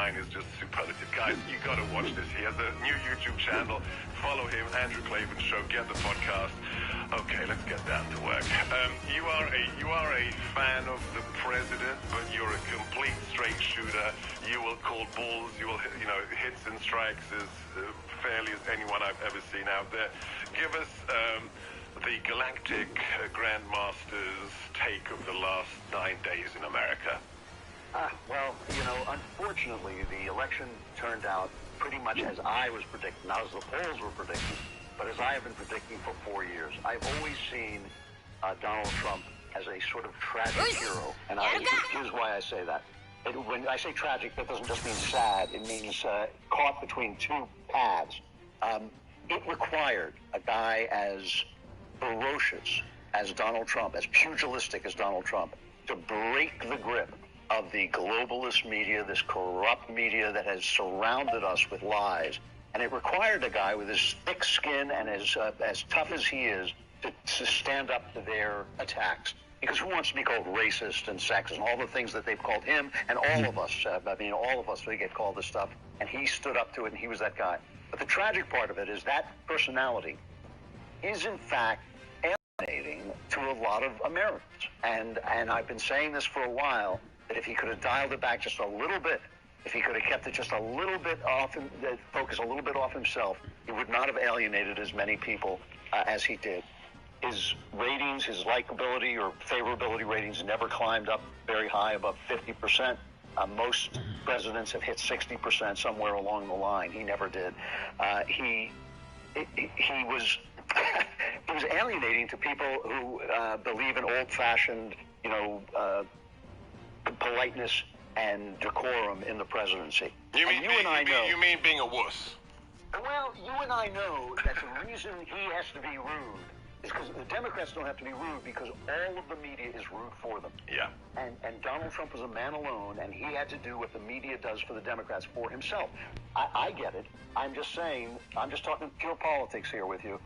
line is just superlative. Guys, you got to watch this. He has a new YouTube channel. Follow him, Andrew Klavan Show. Get the podcast. Okay, let's get down to work. You are a fan of the president, but you're a complete straight shooter. You will call balls. You will, hits and strikes as fairly as anyone I've ever seen out there. Give us the Galactic Grandmaster's take of the last 9 days in America. Well, unfortunately, the election turned out pretty much as I was predicting, not as the polls were predicting, but as I have been predicting for 4 years. I've always seen Donald Trump as a sort of tragic hero, and here's why I say that. When I say tragic, that doesn't just mean sad. It means caught between two paths. It required a guy as ferocious as Donald Trump, as pugilistic as Donald Trump, to break the grip of the globalist media, this corrupt media that has surrounded us with lies. And it required a guy with as thick skin and as tough as he is to stand up to their attacks. Because who wants to be called racist and sexist and all the things that they've called him and all of us? All of us, we get called this stuff. And he stood up to it, and he was that guy. But the tragic part of it is that personality is, in fact, alienating to a lot of Americans. And I've been saying this for a while, that if he could have dialed it back just a little bit, if he could have kept it just a little bit off, focused a little bit off himself, he would not have alienated as many people as he did. His ratings, his likability or favorability ratings never climbed up very high, above 50%. Most presidents have hit 60% somewhere along the line. He never did. He was he was alienating to people who believe in old-fashioned, politeness and decorum in the presidency. You mean being a wuss? Well, you and I know that the reason he has to be rude is because the Democrats don't have to be rude because all of the media is rude for them. Yeah. And Donald Trump was a man alone, and he had to do what the media does for the Democrats for himself. I get it. I'm just talking pure politics here with you.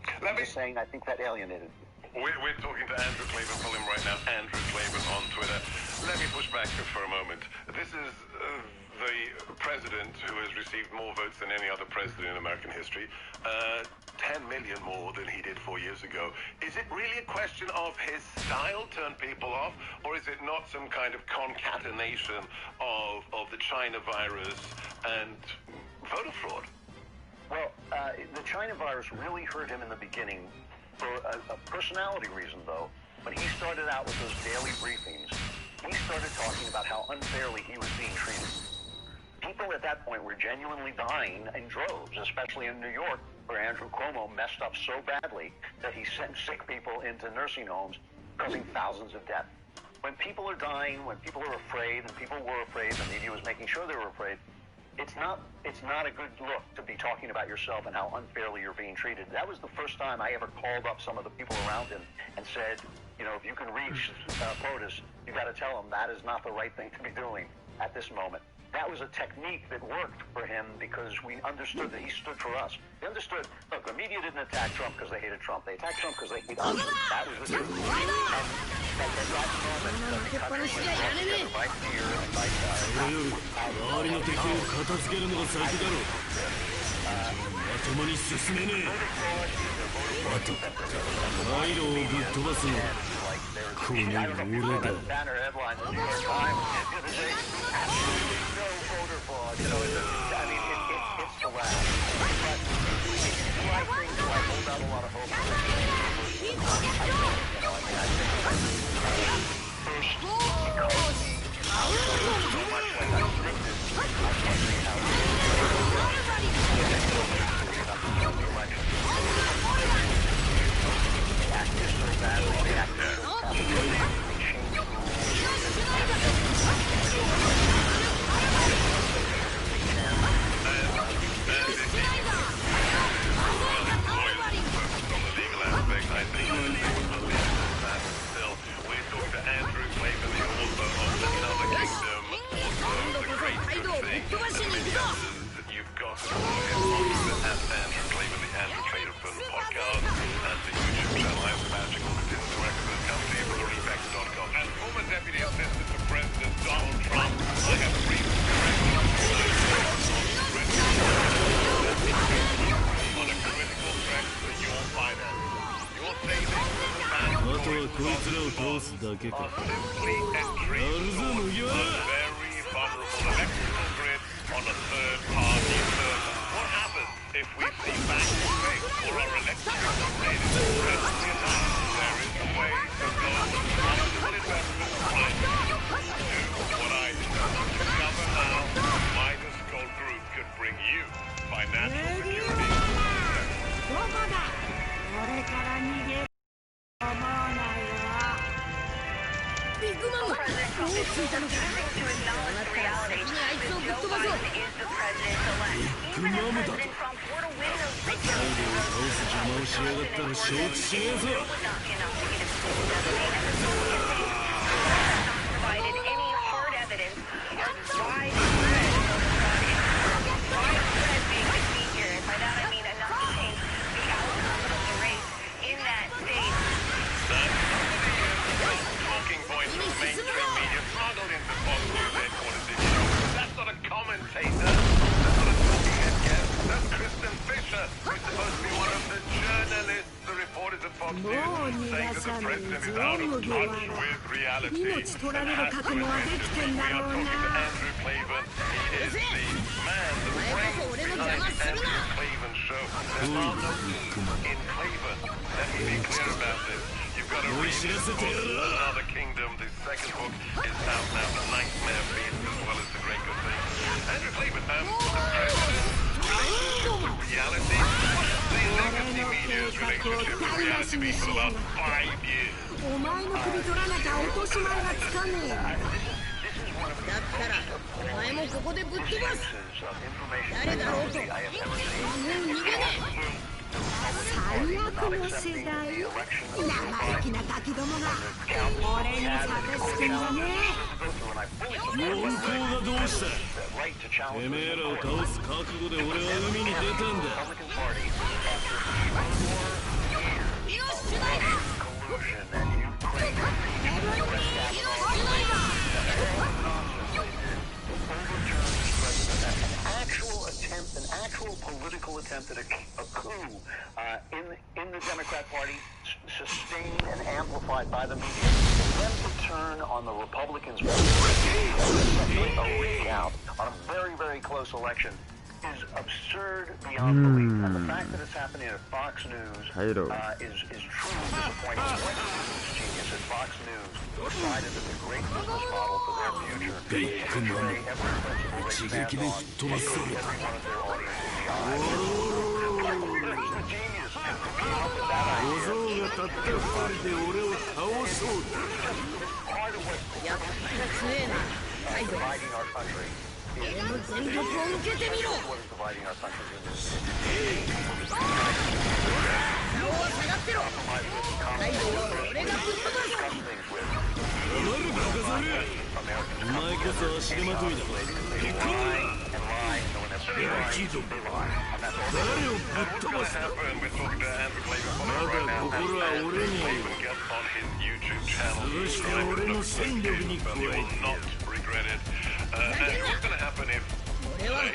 Saying I think that alienated. We're talking to Andrew Klavan. Follow him right now, Andrew Klavan on Twitter. Let me push back for a moment. This is the president who has received more votes than any other president in American history. 10 million more than he did 4 years ago. Is it really a question of his style turned people off, or is it not some kind of concatenation of the China virus and voter fraud? Well, the China virus really hurt him in the beginning for a personality reason, though. When he started out with those daily briefings, he started talking about how unfairly he was being treated. People at that point were genuinely dying in droves, especially in New York, where Andrew Cuomo messed up so badly that he sent sick people into nursing homes, causing thousands of deaths. When people are dying, when people are afraid, and people were afraid, the media was making sure they were afraid, it's not a good look to be talking about yourself and how unfairly you're being treated. That was the first time I ever called up some of the people around him and said, if you can reach POTUS, you got to tell him that is not the right thing to be doing at this moment. That was a technique that worked for him because we understood that he stood for us. We understood, look, the media didn't attack Trump because they hated Trump. They attacked Trump because they hated us. That was the truth. And at that moment, the country went together by fear and by banner headline in the New York Times. No voter fraud. It's to laugh. But I hold out a lot of hope. First, because so much like I predicted, I can't see how the actors so badly, the actors so badly. Deputy Assistant to President Donald Trump. I have brief simply entering a very vulnerable electrical grid on a third-party server. What happens if we see back space or our electrical grid is presently attacked? There is a way to go responsible investment private. Do what I do. Discover how Midas Gold Group can bring you financial security. どこだ。俺から逃げる思わないわ。ビッグマム、もう着いたのか。終わったら先にあいつをぶっ飛ばそう。ビッグマムだと。カイドを倒す邪魔をしやがったら承知しねえぞ。もう逃がさないぞ、麦わら。命取られる覚悟はできてんだろうな。うぜえ、お前こそ俺の邪魔するな。おい、知らせてやる。お前の首取らなきゃ落とし前がつかねえ。だったらお前もここでぶっ飛ばす。誰だろうともう逃げねえ。最悪の世代、生意気なガキどもが俺に差別してんじゃねえ。四皇がどうした。てめえらを倒す覚悟で俺は海に出たんだ。よし、シュナイダー。An actual political attempt at a coup in the Democrat Party, sustained and amplified by the media. For them to turn on the Republicans for a recount on a very, very close election is absurd beyond belief. And the fact that it's happening at Fox News is truly disappointing. What is genius at Fox News decided that the great business model for their future is to portray every principle they stand on, every one of their audience in the eye. There's the genius to come up with that idea. It's part of what's dividing our country. 俺の全力を受けてみろ。顔は下がってろ。態度は俺がぶっ飛ばす。黙るバカザル。お前こそ足手まといだ。ビッグマンだ。ヤキども。誰をぶっ飛ばす。まだ心は俺にある。潰して俺の戦力に加えてやる。And what's going to happen if, say, I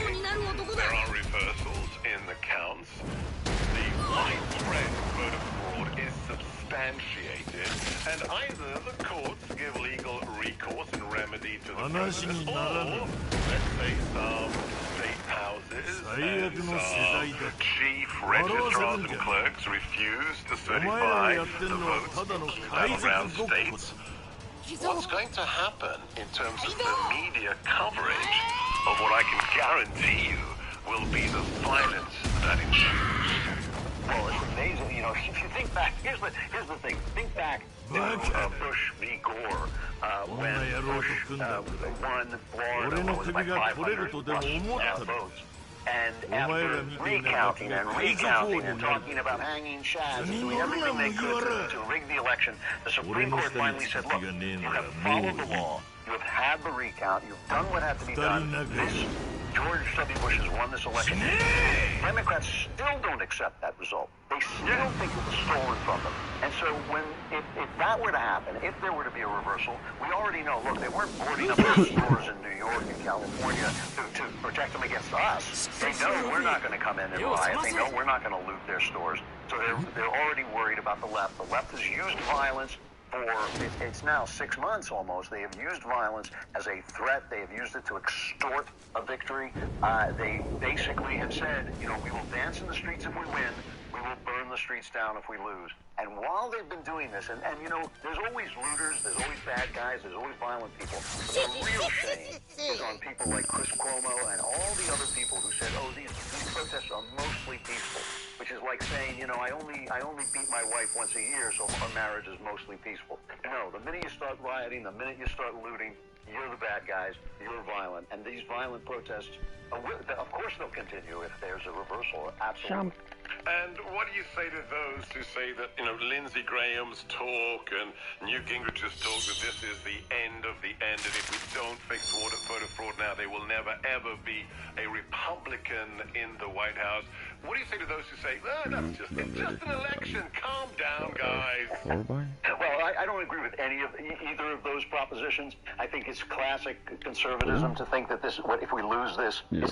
don't know, there are reversals in the counts? The widespread voter fraud is substantiated, and either the courts give legal recourse and remedy to the president, or, let's say, some state houses and some chief registrars and clerks refuse to certify the votes of battleground states. What's going to happen in terms of the media coverage of what I can guarantee you will be the violence that ensues? Well, it's amazing. You know, if you think back, here's the thing. Think back to Bush v. Gore when Bush won Florida by 500 plus votes. And after recounting and talking about hanging chads and doing everything they could to rig the election, the Supreme Court finally said, look, you have followed the law, you have had the recount, you've done what had to be done. George W. Bush has won this election. Democrats still don't accept that result. They still think it was stolen from them. And so if that were to happen, if there were to be a reversal, we already know, look, they weren't boarding up their stores in New York and California to protect them against us. They know we're not going to come in and riot. They know we're not going to loot their stores. So they're already worried about the left. The left has used violence it's now 6 months almost. They have used violence as a threat. They have used it to extort a victory. They basically have said, we will dance in the streets if we win. We will burn the streets down if we lose. And while they've been doing this, and there's always looters, there's always bad guys, there's always violent people. But the real shame is on people like Chris Cuomo and all the other people who said, these protests are mostly peaceful, which is like saying, I only beat my wife once a year, so our marriage is mostly peaceful. No, the minute you start rioting, the minute you start looting, you're the bad guys, you're violent. And these violent protests, of course they'll continue if there's a reversal, absolutely. And what do you say to those who say that, Lindsey Graham's talk and Newt Gingrich's talk that this is the end of the end, and if we don't fix voter fraud now, there will never, ever be a Republican in the White House? What do you say to those who say, it's just an election, calm down, guys? Well, I don't agree with either of those propositions. I think it's classic conservatism to think that if we lose this, it's the